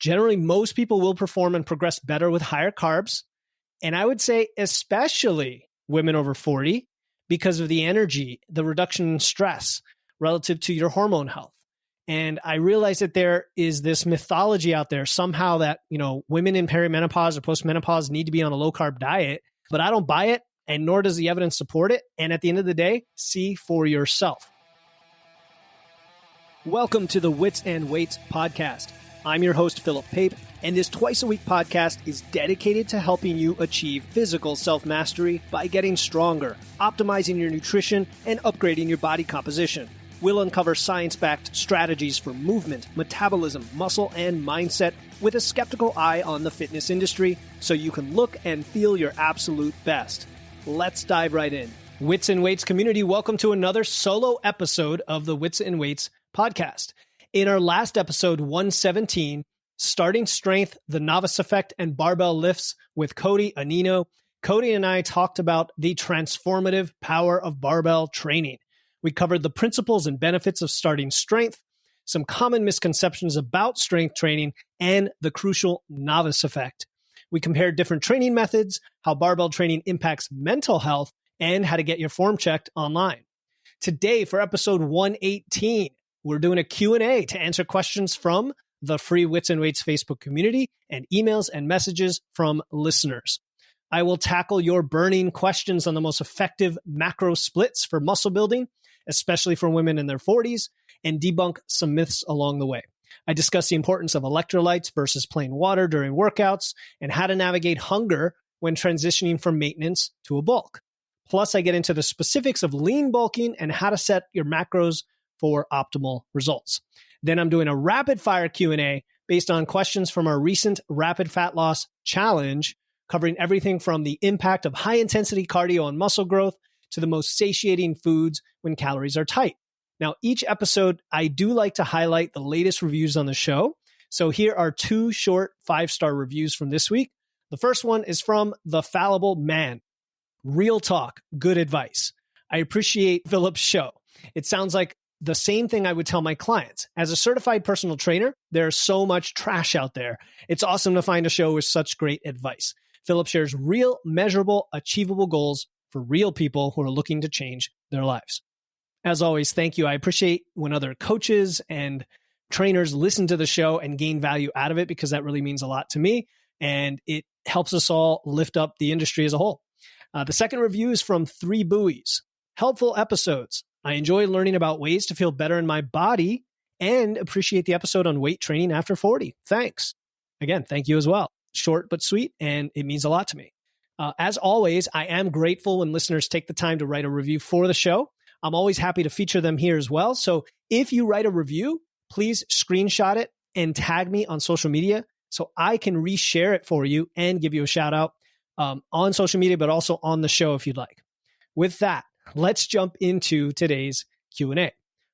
Generally, most people will perform and progress better with higher carbs. And I would say especially women over 40 because of the energy, the reduction in stress relative to your hormone health. And I realize that there is this mythology out there somehow that, women in perimenopause or postmenopause need to be on a low carb diet, but I don't buy it, and nor does the evidence support it. And at the end of the day, see for yourself. Welcome to the Wits and Weights podcast. I'm your host, Philip Pape, and this twice-a-week podcast is dedicated to helping you achieve physical self-mastery by getting stronger, optimizing your nutrition, and upgrading your body composition. We'll uncover science-backed strategies for movement, metabolism, muscle, and mindset with a skeptical eye on the fitness industry so you can look and feel your absolute best. Let's dive right in. Wits and Weights community, welcome to another solo episode of the Wits and Weights podcast. In our last episode, 117, Starting Strength, the Novice Effect, and Barbell Lifts with Cody Anino, Cody and I talked about the transformative power of barbell training. We covered the principles and benefits of starting strength, some common misconceptions about strength training, and the crucial novice effect. We compared different training methods, how barbell training impacts mental health, and how to get your form checked online. Today, for episode 118, we're doing a Q&A to answer questions from the free Wits and Weights Facebook community and emails and messages from listeners. I will tackle your burning questions on the most effective macro splits for muscle building, especially for women in their 40s, and debunk some myths along the way. I discuss the importance of electrolytes versus plain water during workouts and how to navigate hunger when transitioning from maintenance to a bulk. Plus, I get into the specifics of lean bulking and how to set your macros for optimal results. Then I'm doing a rapid fire Q&A based on questions from our recent Rapid Fat Loss Challenge, covering everything from the impact of high intensity cardio on muscle growth to the most satiating foods when calories are tight. Now, each episode, I do like to highlight the latest reviews on the show. So here are two short 5-star reviews from this week. The first one is from The Fallible Man. Real talk, good advice. I appreciate Philip's show. It sounds like the same thing I would tell my clients. As a certified personal trainer, there's so much trash out there. It's awesome to find a show with such great advice. Philip shares real, measurable, achievable goals for real people who are looking to change their lives. As always, thank you. I appreciate when other coaches and trainers listen to the show and gain value out of it, because that really means a lot to me, and it helps us all lift up the industry as a whole. The second review is from 3 Buoys. Helpful episodes. I enjoy learning about ways to feel better in my body and appreciate the episode on weight training after 40. Thanks. Again, thank you as well. Short but sweet, and it means a lot to me. As always, I am grateful when listeners take the time to write a review for the show. I'm always happy to feature them here as well. So if you write a review, please screenshot it and tag me on social media so I can reshare it for you and give you a shout out on social media, but also on the show if you'd like. With that, let's jump into today's Q&A.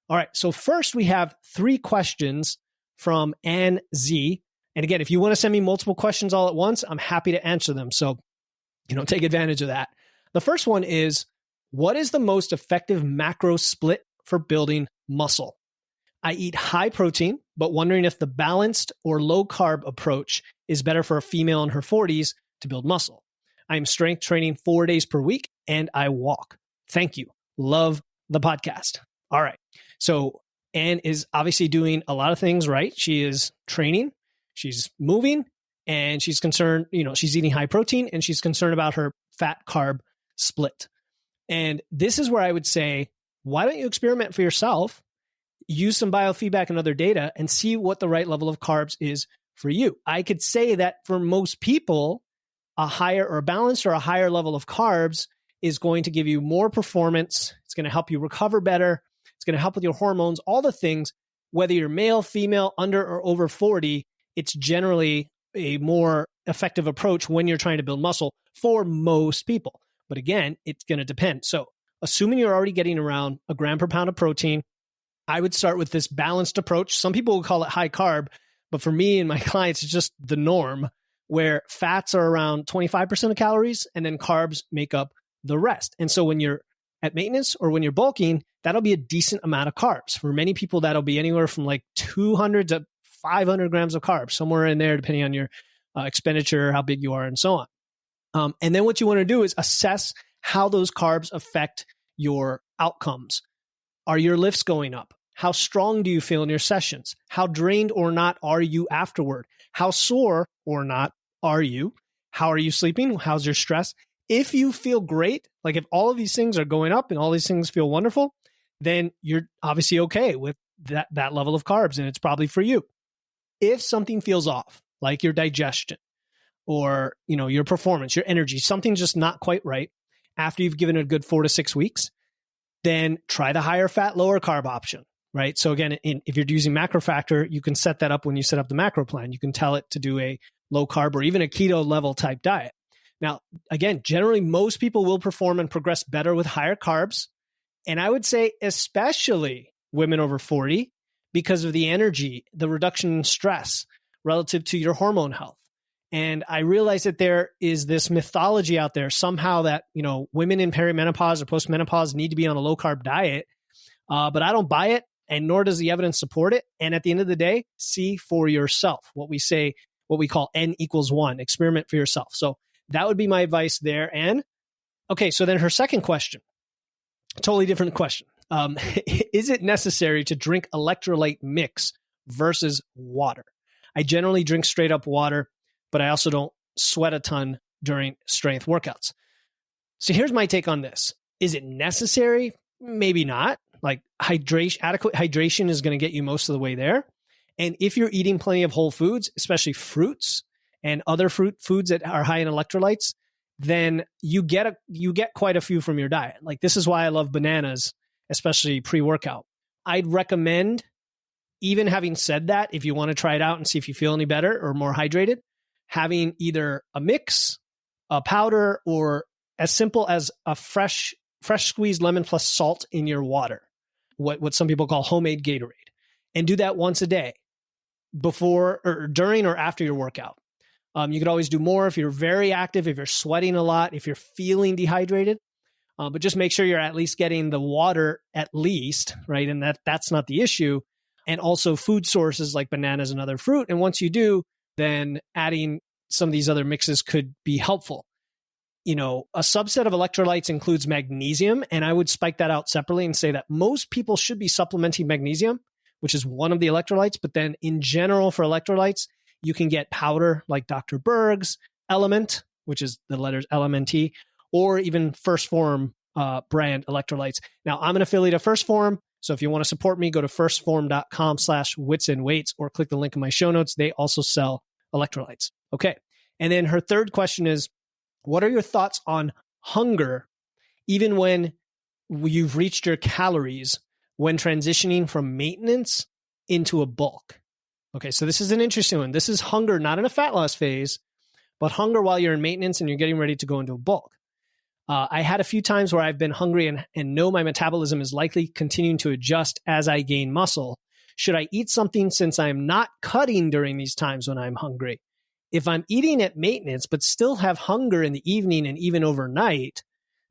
All right, so first we have 3 questions from Ann Z. And again, if you want to send me multiple questions all at once, I'm happy to answer them. So, take advantage of that. The first one is, what is the most effective macro split for building muscle? I eat high protein, but wondering if the balanced or low carb approach is better for a female in her 40s to build muscle. I am strength training 4 days per week and I walk. Thank you. Love the podcast. All right. So Anne is obviously doing a lot of things right. She is training, she's moving, and she's concerned, she's eating high protein and she's concerned about her fat carb split. And this is where I would say, why don't you experiment for yourself, use some biofeedback and other data, and see what the right level of carbs is for you. I could say that for most people, a higher or balanced or a higher level of carbs is going to give you more performance. It's going to help you recover better. It's going to help with your hormones, all the things, whether you're male, female, under or over 40, it's generally a more effective approach when you're trying to build muscle for most people. But again, it's going to depend. So assuming you're already getting around a gram per pound of protein, I would start with this balanced approach. Some people will call it high carb, but for me and my clients, it's just the norm, where fats are around 25% of calories and then carbs make up the rest. And so when you're at maintenance or when you're bulking, that'll be a decent amount of carbs. For many people, that'll be anywhere from like 200 to 500 grams of carbs, somewhere in there, depending on your expenditure, how big you are, and so on. And then what you want to do is assess how those carbs affect your outcomes. Are your lifts going up? How strong do you feel in your sessions? How drained or not are you afterward? How sore or not are you? How are you sleeping? How's your stress? If you feel great, like if all of these things are going up and all these things feel wonderful, then you're obviously okay with that level of carbs, and it's probably for you. If something feels off, like your digestion or your performance, your energy, something's just not quite right after you've given it a good 4 to 6 weeks, then try the higher fat, lower carb option, right? So again, if you're using Macro Factor, you can set that up when you set up the macro plan. You can tell it to do a low carb or even a keto level type diet. Now, again, generally, most people will perform and progress better with higher carbs. And I would say especially women over 40 because of the energy, the reduction in stress relative to your hormone health. And I realize that there is this mythology out there somehow that, women in perimenopause or postmenopause need to be on a low carb diet. But I don't buy it, and nor does the evidence support it. And at the end of the day, see for yourself what we call N equals 1, experiment for yourself. So that would be my advice there. And okay, so then her second question, totally different question. Is it necessary to drink electrolyte mix versus water? I generally drink straight up water, but I also don't sweat a ton during strength workouts. So here's my take on this. Is it necessary? Maybe not. Like adequate hydration is going to get you most of the way there. And if you're eating plenty of whole foods, especially fruits and other foods that are high in electrolytes, then you get quite a few from your diet. Like this is why I love bananas, especially pre-workout. I'd recommend, even having said that, if you want to try it out and see if you feel any better or more hydrated, having either a mix, a powder, or as simple as a fresh squeezed lemon plus salt in your water, what some people call homemade Gatorade, and do that once a day before or during or after your workout. You could always do more if you're very active, if you're sweating a lot, if you're feeling dehydrated, but just make sure you're at least getting the water at least, right? And that's not the issue. And also food sources like bananas and other fruit. And once you do, then adding some of these other mixes could be helpful. A subset of electrolytes includes magnesium, and I would spike that out separately and say that most people should be supplementing magnesium, which is one of the electrolytes. But then in general for electrolytes, you can get powder like Dr. Berg's Element, which is the letters LMNT, or even First Form brand electrolytes. Now, I'm an affiliate of First Form, so if you want to support me, go to firstform.com/witsandweights or click the link in my show notes. They also sell electrolytes. Okay. And then her third question is, what are your thoughts on hunger, even when you've reached your calories, when transitioning from maintenance into a bulk? Okay, so this is an interesting one. This is hunger, not in a fat loss phase, but hunger while you're in maintenance and you're getting ready to go into a bulk. I had a few times where I've been hungry and know my metabolism is likely continuing to adjust as I gain muscle. Should I eat something since I'm not cutting during these times when I'm hungry? If I'm eating at maintenance but still have hunger in the evening and even overnight,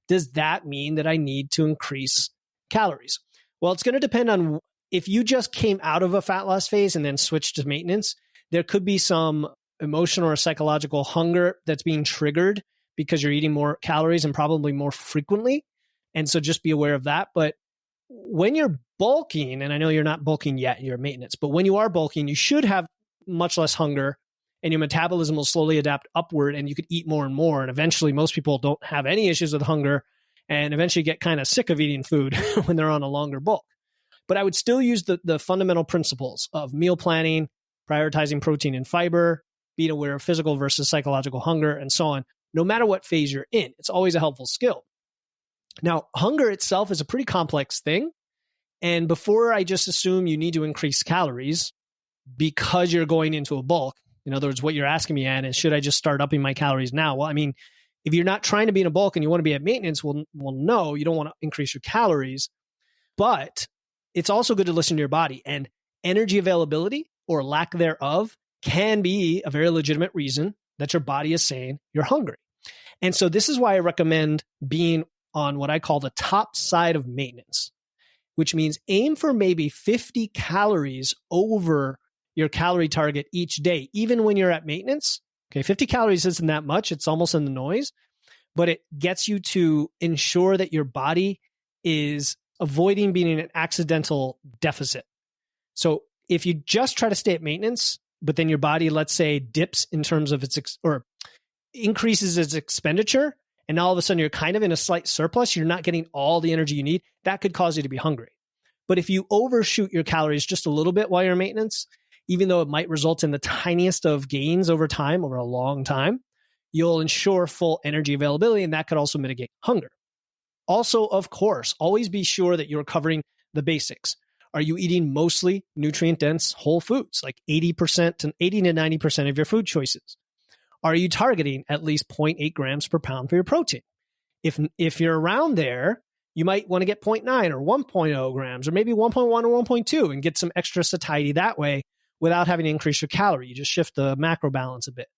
does that mean that I need to increase calories? Well, it's going to depend on if you just came out of a fat loss phase and then switched to maintenance. There could be some emotional or psychological hunger that's being triggered because you're eating more calories and probably more frequently. And so just be aware of that. But when you're bulking, and I know you're not bulking yet, you're maintenance, but when you are bulking, you should have much less hunger and your metabolism will slowly adapt upward and you could eat more and more. And eventually most people don't have any issues with hunger and eventually get kind of sick of eating food when they're on a longer bulk. But I would still use the fundamental principles of meal planning, prioritizing protein and fiber, being aware of physical versus psychological hunger, and so on. No matter what phase you're in, it's always a helpful skill. Now, hunger itself is a pretty complex thing. And before I just assume you need to increase calories because you're going into a bulk, in other words, what you're asking me, Ann, is should I just start upping my calories now? Well, I mean, if you're not trying to be in a bulk and you want to be at maintenance, well, no, you don't want to increase your calories. But it's also good to listen to your body, and energy availability or lack thereof can be a very legitimate reason that your body is saying you're hungry. And so this is why I recommend being on what I call the top side of maintenance, which means aim for maybe 50 calories over your calorie target each day, even when you're at maintenance. Okay, 50 calories isn't that much. It's almost in the noise, but it gets you to ensure that your body is avoiding being in an accidental deficit. So if you just try to stay at maintenance, but then your body, let's say, dips in terms of or increases its expenditure, and all of a sudden you're kind of in a slight surplus, you're not getting all the energy you need, that could cause you to be hungry. But if you overshoot your calories just a little bit while you're in maintenance, even though it might result in the tiniest of gains over time, over a long time, you'll ensure full energy availability, and that could also mitigate hunger. Also, of course, always be sure that you're covering the basics. Are you eating mostly nutrient-dense whole foods, like 80 to 90% of your food choices? Are you targeting at least 0.8 grams per pound for your protein? If you're around there, you might want to get 0.9 or 1.0 grams, or maybe 1.1 or 1.2 and get some extra satiety that way without having to increase your calorie. You just shift the macro balance a bit.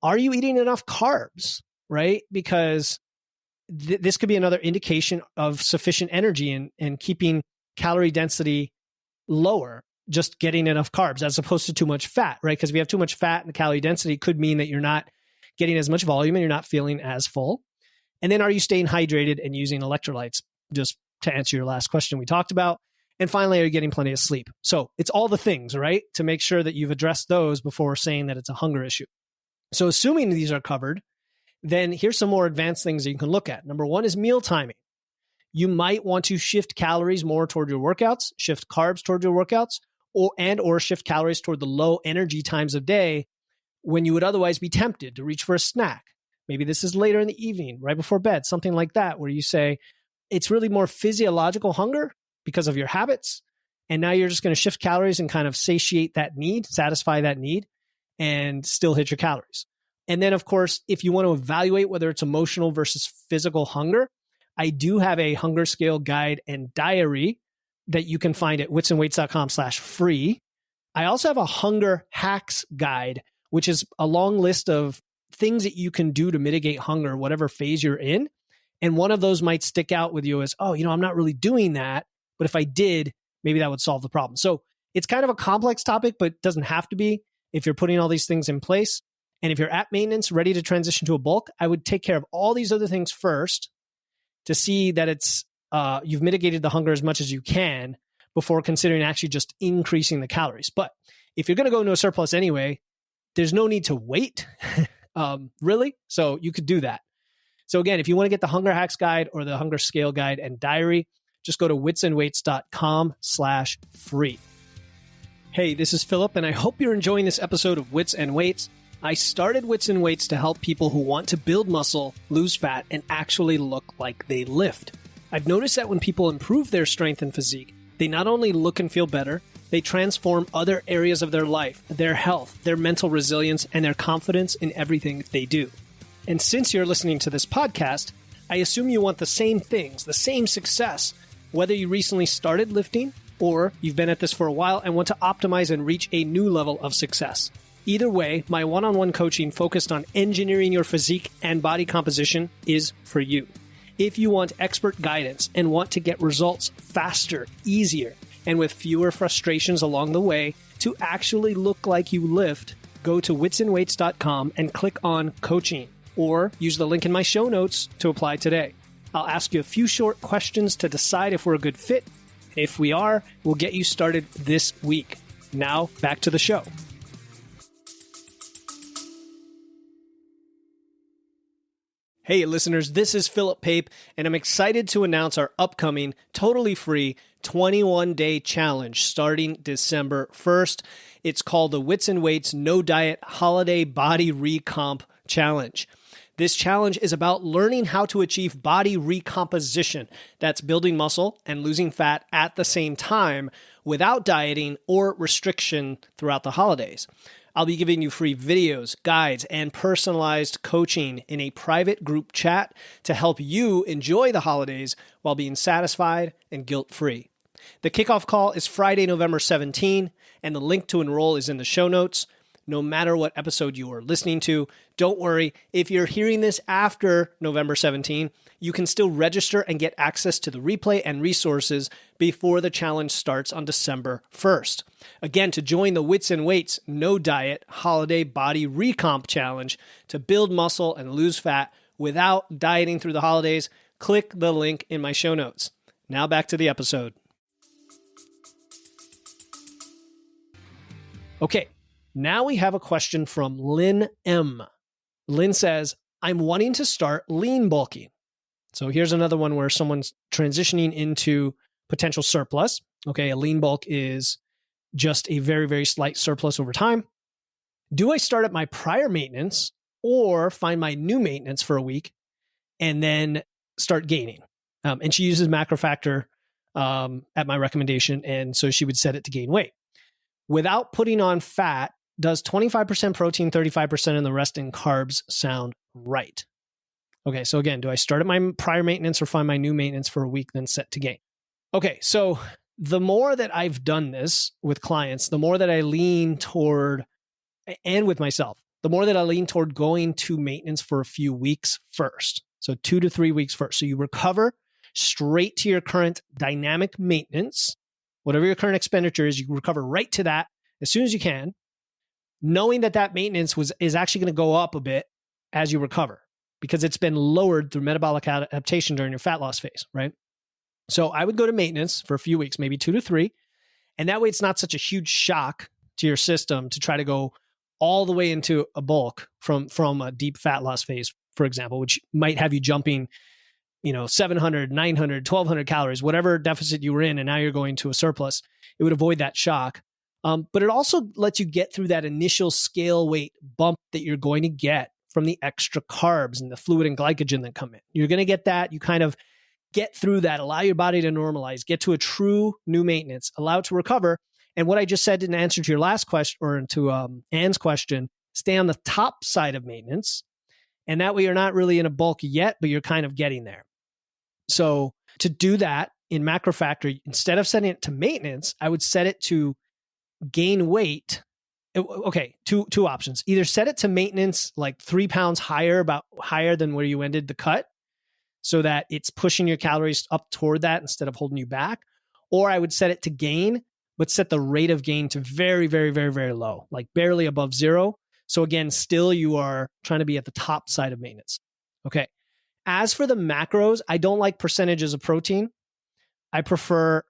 Are you eating enough carbs, right? Because this could be another indication of sufficient energy and keeping calorie density lower, just getting enough carbs as opposed to too much fat, right? Because if you have too much fat and the calorie density could mean that you're not getting as much volume and you're not feeling as full. And then are you staying hydrated and using electrolytes, just to answer your last question we talked about? And finally, are you getting plenty of sleep? So it's all the things, right? To make sure that you've addressed those before saying that it's a hunger issue. So assuming these are covered, then here's some more advanced things that you can look at. Number one is meal timing. You might want to shift calories more toward your workouts, shift carbs toward your workouts, or shift calories toward the low energy times of day when you would otherwise be tempted to reach for a snack. Maybe this is later in the evening, right before bed, something like that, where you say it's really more physiological hunger because of your habits. And now you're just going to shift calories and kind of satiate that need, satisfy that need, and still hit your calories. And then, of course, if you want to evaluate whether it's emotional versus physical hunger, I do have a hunger scale guide and diary that you can find at witsandweights.com/free. I also have a hunger hacks guide, which is a long list of things that you can do to mitigate hunger, whatever phase you're in. And one of those might stick out with you as, oh, I'm not really doing that, but if I did, maybe that would solve the problem. So it's kind of a complex topic, but it doesn't have to be if you're putting all these things in place. And if you're at maintenance, ready to transition to a bulk, I would take care of all these other things first to see that it's you've mitigated the hunger as much as you can before considering actually just increasing the calories. But if you're going to go into a surplus anyway, there's no need to wait, really. So you could do that. So again, if you want to get the Hunger Hacks Guide or the Hunger Scale Guide and Diary, just go to witsandweights.com/free. Hey, this is Philip, and I hope you're enjoying this episode of Wits and Weights. I started Wits and Weights to help people who want to build muscle, lose fat, and actually look like they lift. I've noticed that when people improve their strength and physique, they not only look and feel better, they transform other areas of their life, their health, their mental resilience, and their confidence in everything they do. And since you're listening to this podcast, I assume you want the same things, the same success, whether you recently started lifting or you've been at this for a while and want to optimize and reach a new level of success. Either way, my one-on-one coaching focused on engineering your physique and body composition is for you. If you want expert guidance and want to get results faster, easier, and with fewer frustrations along the way to actually look like you lift, go to witsandweights.com and click on coaching, or use the link in my show notes to apply today. I'll ask you a few short questions to decide if we're a good fit. If we are, we'll get you started this week. Now, back to the show. Hey listeners, this is Philip Pape, and I'm excited to announce our upcoming, totally free 21-day challenge starting December 1st. It's called the Wits and Weights No Diet Holiday Body Recomp Challenge. This challenge is about learning how to achieve body recomposition. That's building muscle and losing fat at the same time without dieting or restriction throughout the holidays. I'll be giving you free videos, guides, and personalized coaching in a private group chat to help you enjoy the holidays while being satisfied and guilt-free. The kickoff call is Friday, November 17, and the link to enroll is in the show notes. no matter what episode you are listening to. Don't worry, if you're hearing this after November 17, you can still register and get access to the replay and resources before the challenge starts on December 1st. Again, to join the Wits and Weights No Diet Holiday Body Recomp Challenge to build muscle and lose fat without dieting through the holidays, click the link in my show notes. Now back to the episode. Okay, now we have a question from Lynn M. Lynn says, I'm wanting to start lean bulking. So here's another one where someone's transitioning into potential surplus. Okay, a lean bulk is just a very, very slight surplus over time. Do I start at my prior maintenance or find my new maintenance for a week and then start gaining? And she uses macro factor at my recommendation, and so she would set it to gain weight. Without putting on fat, does 25% protein, 35% and the rest in carbs sound right? Okay, so again, do I start at my prior maintenance or find my new maintenance for a week, then set to gain? Okay, so the more that I've done this with clients, the more that I lean toward, and with myself, the more that I lean toward going to maintenance for a few weeks first. So 2 to 3 weeks first. So you recover straight to your current dynamic maintenance. Whatever your current expenditure is, you recover right to that as soon as you can, knowing that that maintenance is actually going to go up a bit as you recover because it's been lowered through metabolic adaptation during your fat loss phase, right? So I would go to maintenance for a few weeks, maybe 2 to 3, and that way it's not such a huge shock to your system to try to go all the way into a bulk from a deep fat loss phase, for example, which might have you jumping 700, 900, 1200 calories, whatever deficit you were in, and now you're going to a surplus. It would avoid that shock. But it also lets you get through that initial scale weight bump that you're going to get from the extra carbs and the fluid and glycogen that come in. You're going to get that. You kind of get through that, allow your body to normalize, get to a true new maintenance, allow it to recover. And what I just said in answer to your last question, or to Anne's question, stay on the top side of maintenance. And that way you're not really in a bulk yet, but you're kind of getting there. So to do that in macro factor, instead of setting it to maintenance, I would set it to gain weight. Okay, two options. Either set it to maintenance like 3 pounds higher, about higher than where you ended the cut, so that it's pushing your calories up toward that instead of holding you back. Or I would set it to gain, but set the rate of gain to very, very, very, very low, like barely above 0. So again, still you are trying to be at the top side of maintenance. Okay. As for the macros, I don't like percentages of protein. I prefer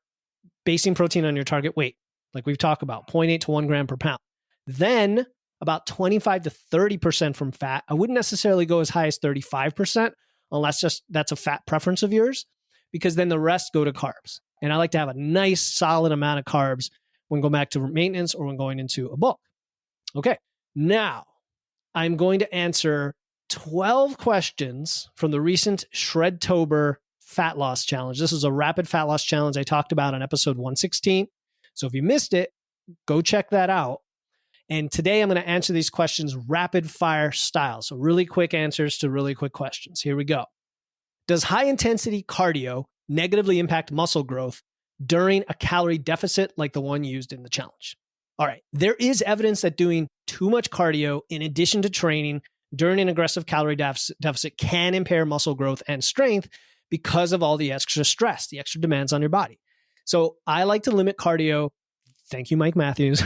basing protein on your target weight, like we've talked about, 0.8 to 1 gram per pound. Then about 25 to 30% from fat. I wouldn't necessarily go as high as 35% unless that's a fat preference of yours, because then the rest go to carbs. And I like to have a nice solid amount of carbs when going back to maintenance or when going into a bulk. Okay, now I'm going to answer 12 questions from the recent Shredtober Fat Loss Challenge. This is a rapid fat loss challenge I talked about on episode 116. So if you missed it, go check that out. And today I'm going to answer these questions rapid fire style. So really quick answers to really quick questions. Here we go. Does high intensity cardio negatively impact muscle growth during a calorie deficit like the one used in the challenge? All right. There is evidence that doing too much cardio in addition to training during an aggressive calorie deficit can impair muscle growth and strength because of all the extra stress, the extra demands on your body. So I like to limit cardio, thank you, Mike Matthews,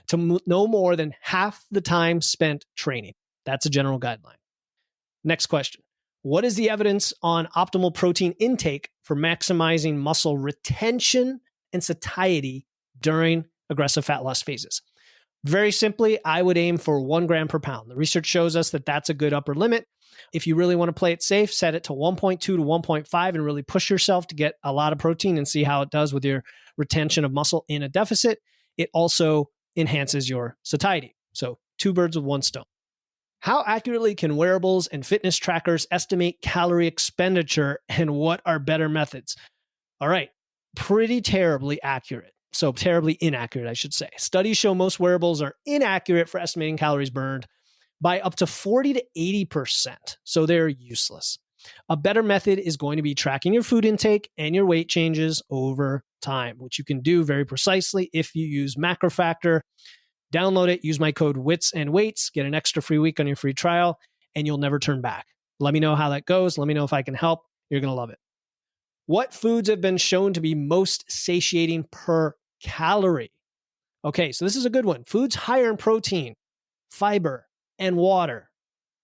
to no more than half the time spent training. That's a general guideline. Next question. What is the evidence on optimal protein intake for maximizing muscle retention and satiety during aggressive fat loss phases? Very simply, I would aim for 1 gram per pound. The research shows us that that's a good upper limit. If you really want to play it safe, set it to 1.2 to 1.5 and really push yourself to get a lot of protein and see how it does with your retention of muscle in a deficit. It also enhances your satiety. So 2 birds with 1 stone. How accurately can wearables and fitness trackers estimate calorie expenditure, and what are better methods? All right, pretty terribly accurate. So terribly inaccurate, I should say. Studies show most wearables are inaccurate for estimating calories burned by up to 40 to 80%. So they're useless. A better method is going to be tracking your food intake and your weight changes over time, which you can do very precisely if you use macro factor. Download it, use my code WITS and WAITS, get an extra free week on your free trial, and you'll never turn back. Let me know how that goes. Let me know if I can help. You're going to love it. What foods have been shown to be most satiating per calorie? Okay, so this is a good one. Foods higher in protein, fiber, and water.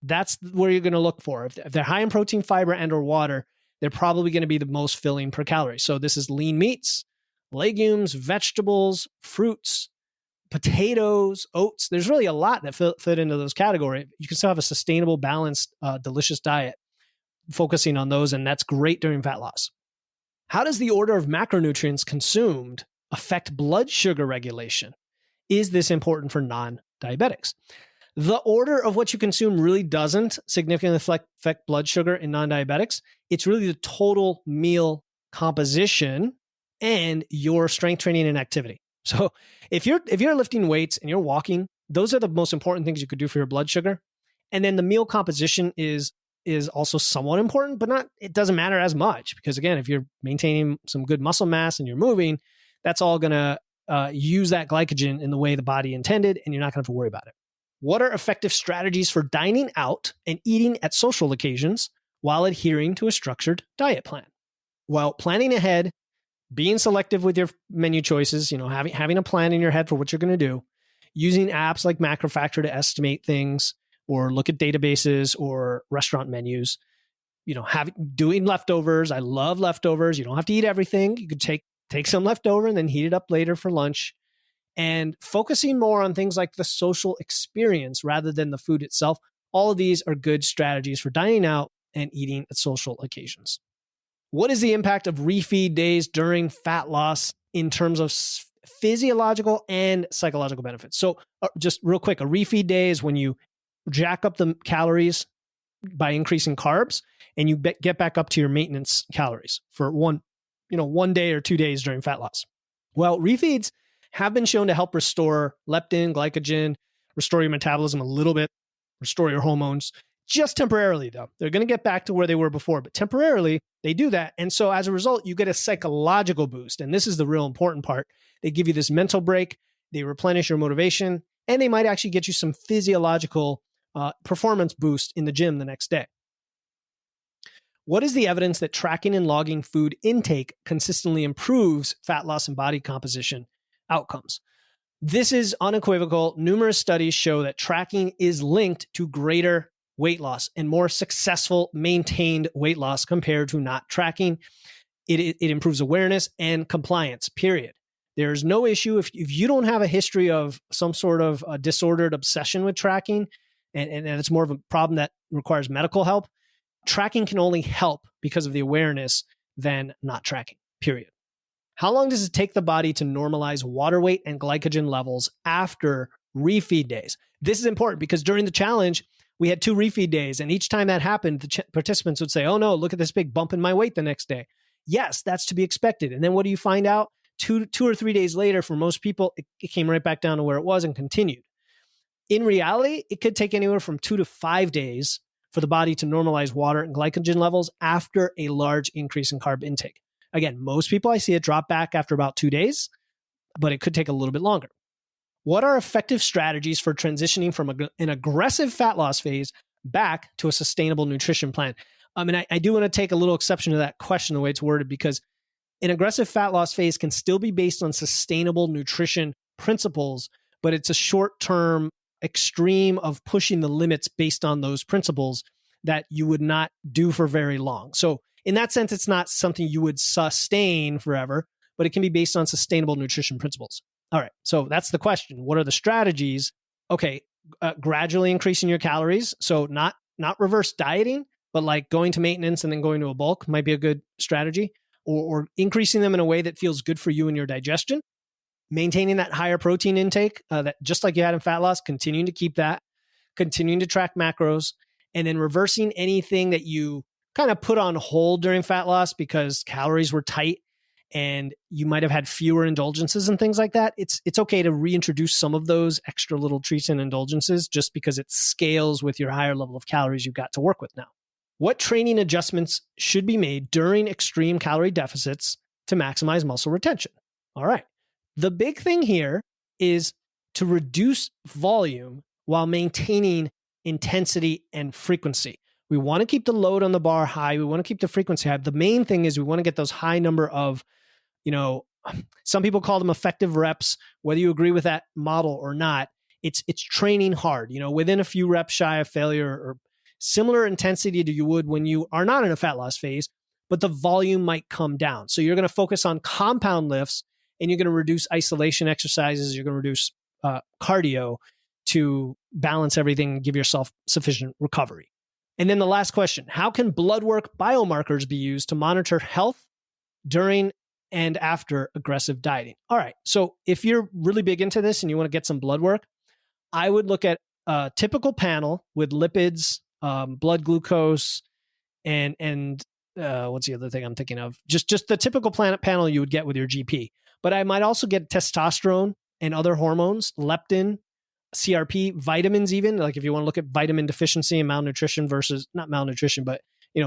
That's where you're going to look for. If they're high in protein, fiber, and or water, they're probably going to be the most filling per calorie. So this is lean meats, legumes, vegetables, fruits, potatoes, oats. There's really a lot that fit into those categories. You can still have a sustainable, balanced, delicious diet focusing on those, and that's great during fat loss. How does the order of macronutrients consumed affect blood sugar regulation? Is this important for non-diabetics? The order of what you consume really doesn't significantly affect blood sugar in non-diabetics. It's really the total meal composition and your strength training and activity. So if you're lifting weights and you're walking, those are the most important things you could do for your blood sugar. And then the meal composition is also somewhat important, but it doesn't matter as much because again, if you're maintaining some good muscle mass and you're moving, that's all going to use that glycogen in the way the body intended, and you're not going to have to worry about it. What are effective strategies for dining out and eating at social occasions while adhering to a structured diet plan? Well, planning ahead, being selective with your menu choices, having a plan in your head for what you're going to do, using apps like MacroFactor to estimate things or look at databases or restaurant menus, doing leftovers. I love leftovers. You don't have to eat everything. You could take some leftover and then heat it up later for lunch, and focusing more on things like the social experience rather than the food itself. All of these are good strategies for dining out and eating at social occasions. What is the impact of refeed days during fat loss in terms of physiological and psychological benefits? So just real quick, a refeed day is when you jack up the calories by increasing carbs and you get back up to your maintenance calories for one day or 2 days during fat loss. Well, refeeds have been shown to help restore leptin, glycogen, restore your metabolism a little bit, restore your hormones, just temporarily though. They're going to get back to where they were before, but temporarily they do that. And so as a result, you get a psychological boost. And this is the real important part. They give you this mental break, they replenish your motivation, and they might actually get you some physiological performance boost in the gym the next day. What is the evidence that tracking and logging food intake consistently improves fat loss and body composition outcomes? This is unequivocal. Numerous studies show that tracking is linked to greater weight loss and more successful maintained weight loss compared to not tracking. It improves awareness and compliance, period. There's no issue if you don't have a history of some sort of a disordered obsession with tracking, and it's more of a problem that requires medical help. Tracking can only help because of the awareness than not tracking, period. How long does it take the body to normalize water weight and glycogen levels after refeed days? This is important because during the challenge, we had 2 refeed days, and each time that happened, the participants would say, oh no, look at this big bump in my weight the next day. Yes, that's to be expected. And then what do you find out? Two or 3 days later, for most people, it came right back down to where it was and continued. In reality, it could take anywhere from 2 to 5 days for the body to normalize water and glycogen levels after a large increase in carb intake. Again, most people I see it drop back after about 2 days, but it could take a little bit longer. What are effective strategies for transitioning from an aggressive fat loss phase back to a sustainable nutrition plan? I do want to take a little exception to that question, the way it's worded, because an aggressive fat loss phase can still be based on sustainable nutrition principles, but it's a short-term extreme of pushing the limits based on those principles that you would not do for very long. So in that sense, it's not something you would sustain forever, but it can be based on sustainable nutrition principles. All right, so that's the question. What are the strategies? Okay, gradually increasing your calories. So not reverse dieting, but like going to maintenance and then going to a bulk might be a good strategy, or increasing them in a way that feels good for you and your digestion. Maintaining that higher protein intake, that just like you had in fat loss, continuing to keep that, continuing to track macros, and then reversing anything that you kind of put on hold during fat loss because calories were tight and you might have had fewer indulgences and things like that. It's okay to reintroduce some of those extra little treats and indulgences just because it scales with your higher level of calories you've got to work with now. What training adjustments should be made during extreme calorie deficits to maximize muscle retention? All right. The big thing here is to reduce volume while maintaining intensity and frequency. We want to keep the load on the bar high. We want to keep the frequency high. The main thing is we want to get those high number of, some people call them effective reps, whether you agree with that model or not. It's training hard, within a few reps shy of failure or similar intensity to you would when you are not in a fat loss phase, but the volume might come down. So you're going to focus on compound lifts and you're going to reduce isolation exercises. You're going to reduce cardio to balance everything and give yourself sufficient recovery. And then the last question, how can blood work biomarkers be used to monitor health during and after aggressive dieting? All right. So if you're really big into this and you want to get some blood work, I would look at a typical panel with lipids, blood glucose, and what's the other thing I'm thinking of? Just the typical panel you would get with your GP. But I might also get testosterone and other hormones, leptin, CRP, vitamins even. Like if you want to look at vitamin deficiency and malnutrition versus, not malnutrition, but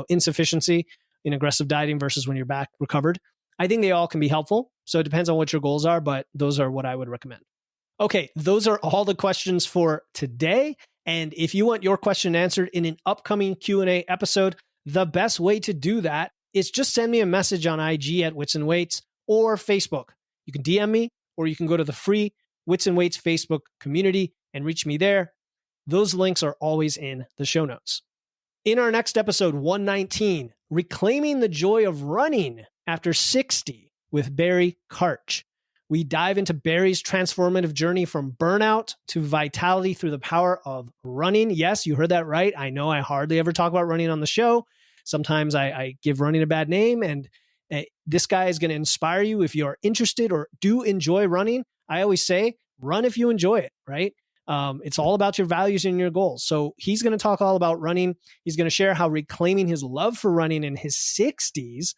insufficiency in aggressive dieting versus when you're back recovered. I think they all can be helpful. So it depends on what your goals are, but those are what I would recommend. Okay, those are all the questions for today. And if you want your question answered in an upcoming Q&A episode, the best way to do that is just send me a message on IG at Wits and Weights or Facebook. You can DM me or you can go to the free Wits and Weights Facebook community and reach me there. Those links are always in the show notes. In our next episode, 119, Reclaiming the Joy of Running After 60 with Barry Karch. We dive into Barry's transformative journey from burnout to vitality through the power of running. Yes, you heard that right. I know I hardly ever talk about running on the show. Sometimes I give running a bad name, and this guy is going to inspire you if you are interested or do enjoy running. I always say, run if you enjoy it, right? It's all about your values and your goals. So he's going to talk all about running. He's going to share how reclaiming his love for running in his 60s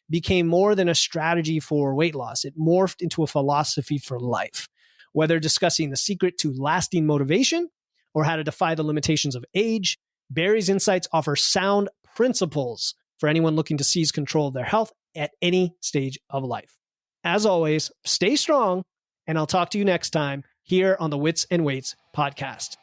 became more than a strategy for weight loss. It morphed into a philosophy for life. Whether discussing the secret to lasting motivation or how to defy the limitations of age, Barry's insights offer sound principles for anyone looking to seize control of their health at any stage of life. As always, stay strong, and I'll talk to you next time here on the Wits and Weights podcast.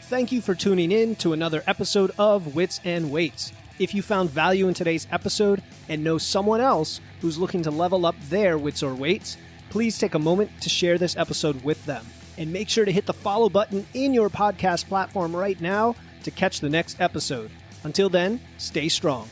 Thank you for tuning in to another episode of Wits and Weights. If you found value in today's episode and know someone else who's looking to level up their wits or weights, please take a moment to share this episode with them. And make sure to hit the follow button in your podcast platform right now to catch the next episode. Until then, stay strong.